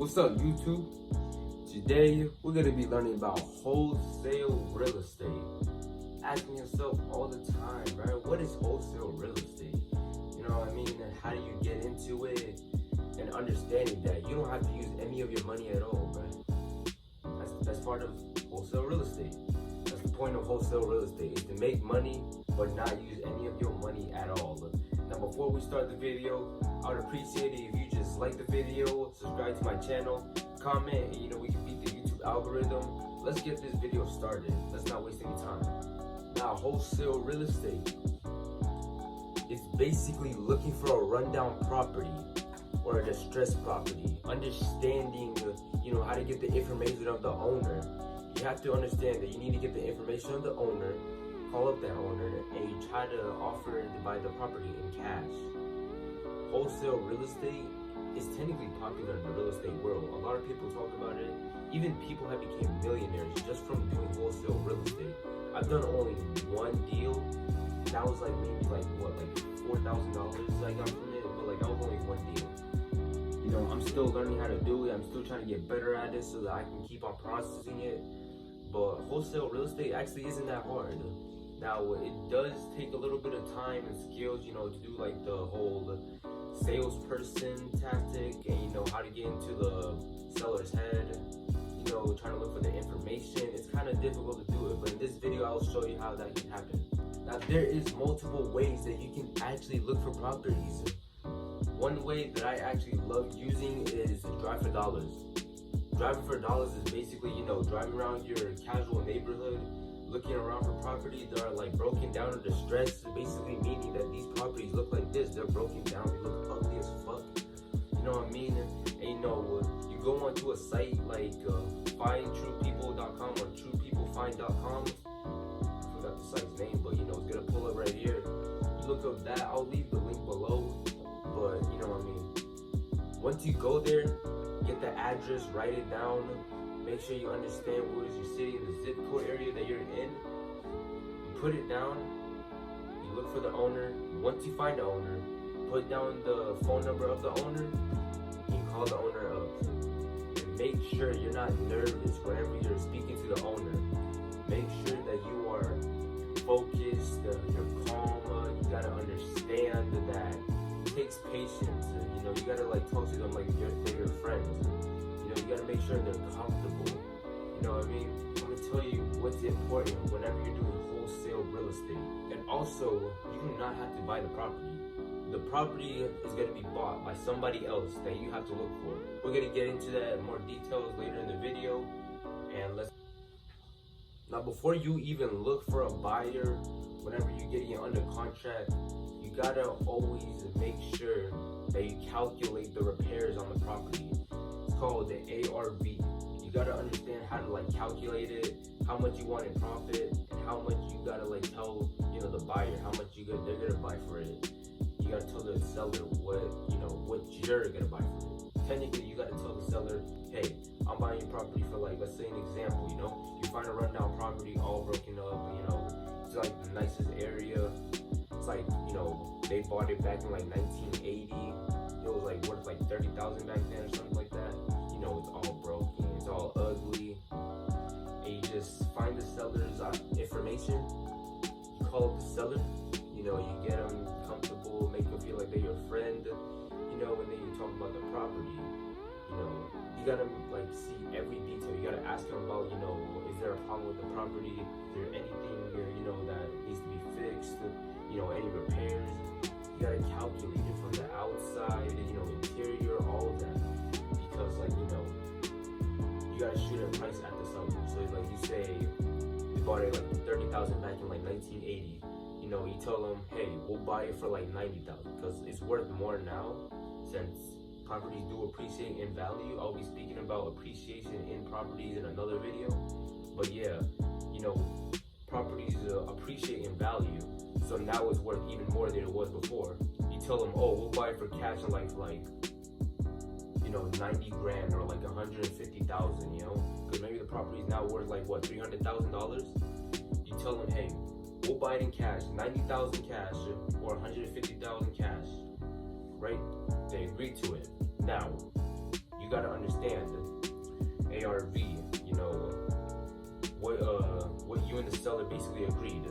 What's up, YouTube? Today we're gonna be learning about wholesale real estate. Asking yourself all the time, right? What is wholesale real estate? You know what I mean? And how do you get into it? And understanding that you don't have to use any of your money at all, right? That's part of wholesale real estate. That's the point of wholesale real estate, is to make money but not use any of your money at all. Now, before we start the video, I would appreciate it if you just like the video, subscribe to my channel, comment, and we can beat the YouTube algorithm. Let's get this video started. Let's not waste any time. Now, wholesale real estate is basically looking for a rundown property or a distressed property, understanding how to get the information of the owner. You have to understand that you need to get the information of the owner, call up that owner, and you try to offer to buy the property in cash. Wholesale real estate is technically popular in the real estate world. A lot of people talk about it. Even people have become millionaires just from doing wholesale real estate. I've done only one deal. That was maybe $4,000 I got from it, but that was only one deal. I'm still learning how to do it. I'm still trying to get better at it so that I can keep on processing it. But wholesale real estate actually isn't that hard. Now, it does take a little bit of time and skills, to do the whole salesperson tactic and how to get into the seller's head, trying to look for the information. It's kind of difficult to do it, but in this video I'll show you how that can happen. Now, there is multiple ways that you can actually look for properties. One way that I actually love using is Drive for Dollars. Driving for dollars is basically, driving around your casual neighborhood, looking around for properties that are broken down or distressed, basically meaning that these properties look like this. They're broken down, they look ugly as fuck. You know what I mean? And you go onto a site like findtruepeople.com or truepeoplefind.com. I forgot the site's name, but it's gonna pull up right here. You look up that, I'll leave the link below. But you know what I mean? Once you go there, get the address, write it down, make sure you understand where is your city, the zip code area that you're in. You put it down, you look for the owner. Once you find the owner, put down the phone number of the owner, and you call the owner up. And make sure you're not nervous whenever you're speaking to the owner. Make sure that you are focused, you're calm, you gotta understand that it takes patience. You gotta talk to them like they're your friends. You gotta make sure they're comfortable. You know what I mean? I'm gonna tell you what's important whenever you're doing wholesale real estate. And also, you do not have to buy the property. The property is gonna be bought by somebody else that you have to look for. We're gonna get into that in more details later in the video. And now, before you even look for a buyer, whenever you're getting it under contract, you gotta always make sure that you calculate the repairs on the property. It's called the ARV. You gotta understand how to calculate it, how much you want in profit, and how much you gotta tell the buyer how much they're gonna buy for it. You gotta tell the seller what you're gonna buy for it. Technically, you gotta tell the seller, hey, I'm buying your property for let's say an example. You find a rundown property all broken up. It's the nicest area. It's they bought it back in 1980. It was worth $30,000 back then or something like that. It's all broken, it's all ugly. And you just find the seller's information. You call up the seller. You get them comfortable, make them feel like they're your friend. And then you talk about the property. You gotta see every detail. You gotta ask them about, is there a problem with the property? Is there anything that needs to be fixed? Any repairs? You gotta calculate it from the outside, interior, all of that. Because you gotta shoot a price at the seller. So you say you bought it $30,000 back in 1980. You tell them, hey, we'll buy it for $90,000 because it's worth more now since properties do appreciate in value. I'll be speaking about appreciation in properties in another video. But yeah, properties appreciate in value. So now it's worth even more than it was before. You tell them, oh, we'll buy it for cash in 90 grand or 150,000, because maybe the property is now worth $300,000. You tell them, hey, we'll buy it in cash, 90,000 cash or 150,000 cash, right? They agree to it. Now, you gotta understand ARV, you know, what you and the seller basically agreed.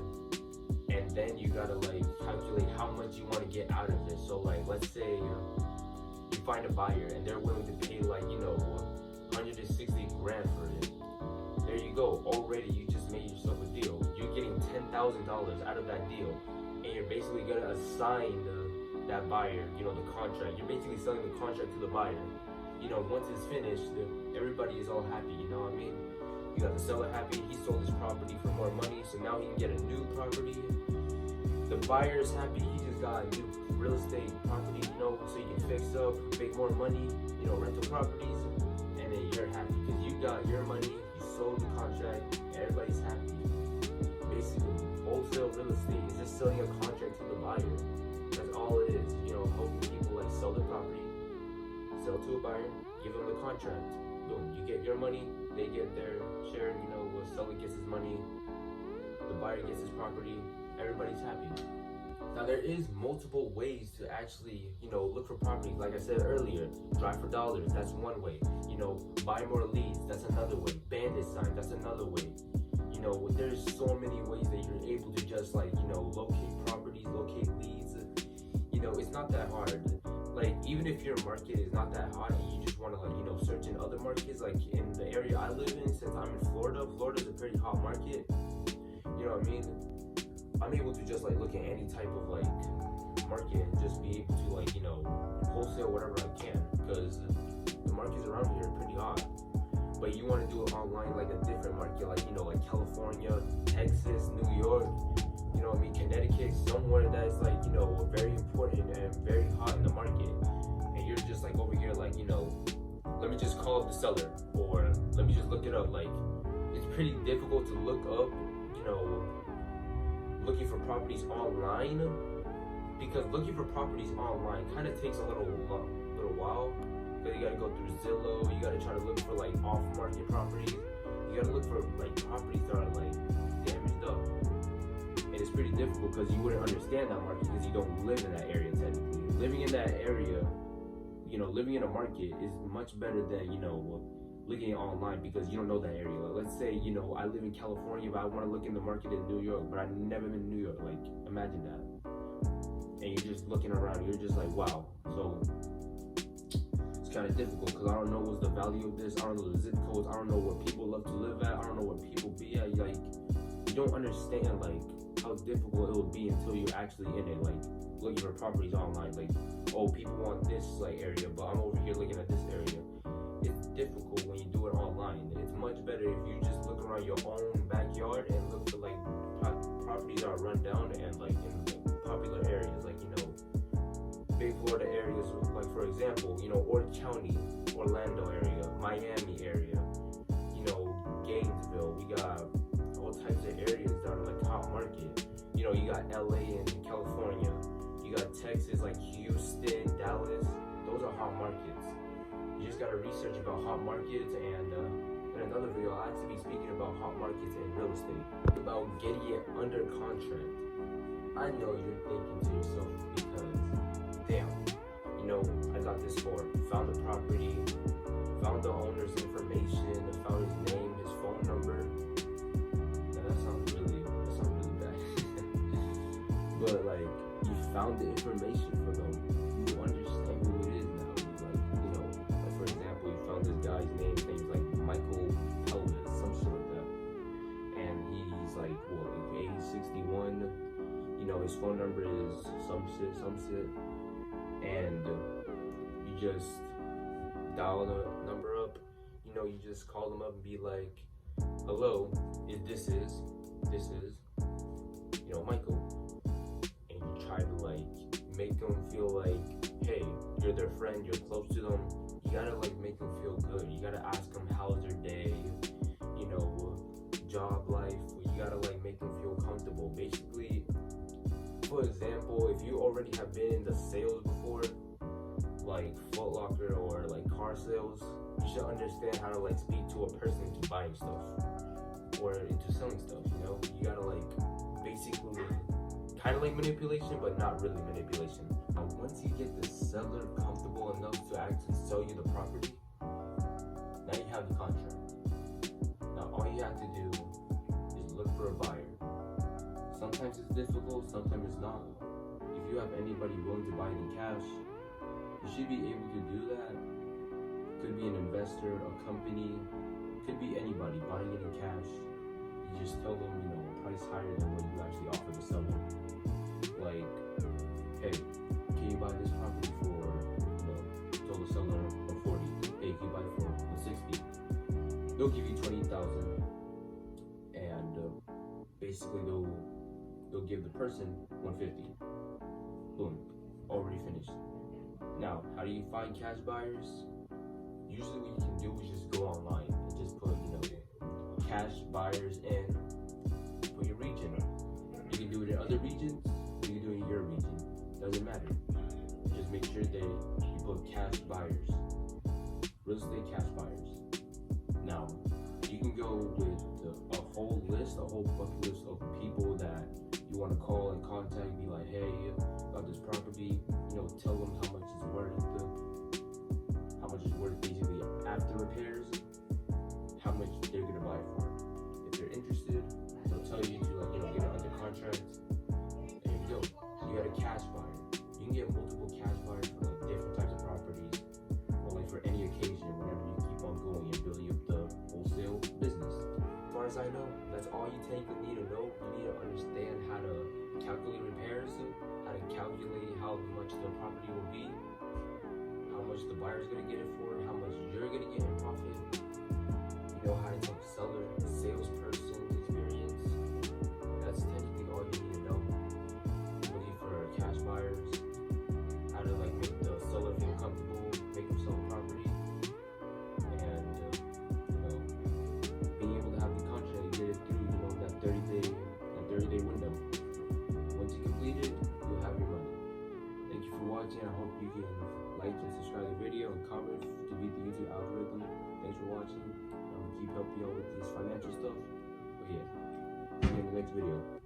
And then you gotta like calculate how much you want to get out of it. So like, let's say you find a buyer and they're willing to pay like, you know, 160 grand for it. There you go. Already you just made yourself a deal. You're getting $10,000 out of that deal, and you're basically gonna assign that buyer, you know, the contract. You're basically selling the contract to the buyer. You know, once it's finished, everybody is all happy. You know what I mean? You got the seller happy. He sold his property for more money, so now he can get a new property. The buyer is happy. He just got a new real estate property, you know, so you can fix up, make more money, you know, rental properties, and then you're happy because you got your money. Sold the contract, everybody's happy. Basically, wholesale real estate is just selling a contract to the buyer. That's all it is. You know, helping people like sell the property, sell to a buyer, give them the contract. Boom, you get your money, they get their share. You know, the seller gets his money, the buyer gets his property. Everybody's happy. Now there is multiple ways to actually, you know, look for properties. Like I said earlier, drive for dollars, that's one way. You know, buy more leads, that's another way. Bandit sign, that's another way. You know, there's so many ways that you're able to just like, you know, locate properties, locate leads. You know, it's not that hard. Like, even if your market is not that hot and you just want to like, you know, search in other markets, like in the area I live in, since I'm in Florida, Florida's a pretty hot market. You know what I mean? I'm able to just like look at any type of like market and just be able to like, you know, wholesale whatever I can, because the markets around here are pretty hot. But you want to do it online, like a different market, like, you know, like California, Texas, New York, you know what I mean, Connecticut, somewhere that's like, you know, very important and very hot in the market. And you're just like over here like, you know, let me just call up the seller, or let me just look it up. Like, it's pretty difficult to look up, you know, looking for properties online, because looking for properties online kind of takes a little while, because you got to go through Zillow, you got to try to look for like off-market properties, you got to look for like properties that are like damaged up, and it's pretty difficult because you wouldn't understand that market because you don't live in that area technically. Living in that area, you know, living in a market is much better than, you know, looking online, because you don't know that area. Like, let's say, you know, I live in California, but I want to look in the market in New York, but I've never been to New York. Like, imagine that. And you're just looking around, you're just like, wow. So it's kind of difficult because I don't know what's the value of this. I don't know the zip codes. I don't know where people love to live at. I don't know where people be at. Like, you don't understand like how difficult it will be until you're actually in it. Like, looking for properties online. Like, oh, people want this like area, but I'm over here looking at this area. It's difficult when you do it online. It's much better if you just look around your own backyard and look for like properties that are run down and like in like, popular areas, like, you know, big Florida areas, like for example, you know, Orange County, Orlando area, Miami area, you know, Gainesville. We got all types of areas that are like hot market. You know, you got LA and California. You got Texas, like Houston, Dallas. Those are hot markets. You just gotta research about hot markets, and in another video I'll actually be speaking about hot markets and real estate, about getting it under contract. I know you're thinking to yourself, because damn, you know, I got this for found the property, found the owner's information, found his name, his phone number. Now that sounds really bad. But like, you found the information for them, you understand who it is now. This guy's name, his name's like Michael Pelvis, some shit like that, and he's like, what, like age 61, you know, his phone number is some shit, and you just dial the number up, you know, you just call them up and be like, hello, this is, you know, Michael, and you try to like make them feel like, hey, you're their friend, you're close to them. You gotta like make them feel good. You gotta ask them how's their day, you know, job life. You gotta like make them feel comfortable. Basically, for example, if you already have been in the sales before, like Foot Locker or like car sales, you should understand how to like speak to a person into buying stuff or into selling stuff. You know, you gotta like basically kind of like manipulation, but not really manipulation. Once you get the seller comfortable enough to actually sell you the property, difficult, sometimes it's not. If you have anybody willing to buy it in cash, you should be able to do that. Could be an investor, a company, could be anybody buying it in cash. You just tell them, a price higher than what you actually offer the seller. Like, hey, can you buy this property for, tell the seller 140. Hey, can you buy it for 160? They'll give you 20,000, and basically they'll give the person 150. Boom, already finished. Now, how do you find cash buyers? Usually what you can do is just go online and just put, cash buyers in, put your region. You can do it in other regions, you can do it in your region. Doesn't matter. Just make sure that you put cash buyers, real estate cash buyers. Now, you can go with a whole bucket list of people that you want to call and contact, be like, hey, about this property, tell them how much it's worth, basically after repairs, how much they're gonna buy it for. If they're interested, they'll tell you to get it under contract. There you go. You got a cash buyer. You can get multiple cash buyers for different types of properties, or for any occasion whenever you keep on going and building up the wholesale business. As far as I know, that's all you technically need to know. You need to understand how to calculate repairs, how to calculate how much the property will be, how much the buyer's gonna get it for, how much you're gonna get in profit. You know how to tell the seller, the salesperson experience. That's technically all you need to know. Looking for cash buyers, how to make the seller feel comfortable, make them sell the property, and being able to have the contract, get it through that 30-day window. Once you complete it, you'll have your money. Thank you for watching. I hope you can like and subscribe to the video and comment to beat the YouTube algorithm. Thanks for watching. Keep helping you out with this financial stuff. But yeah, see you in the next video.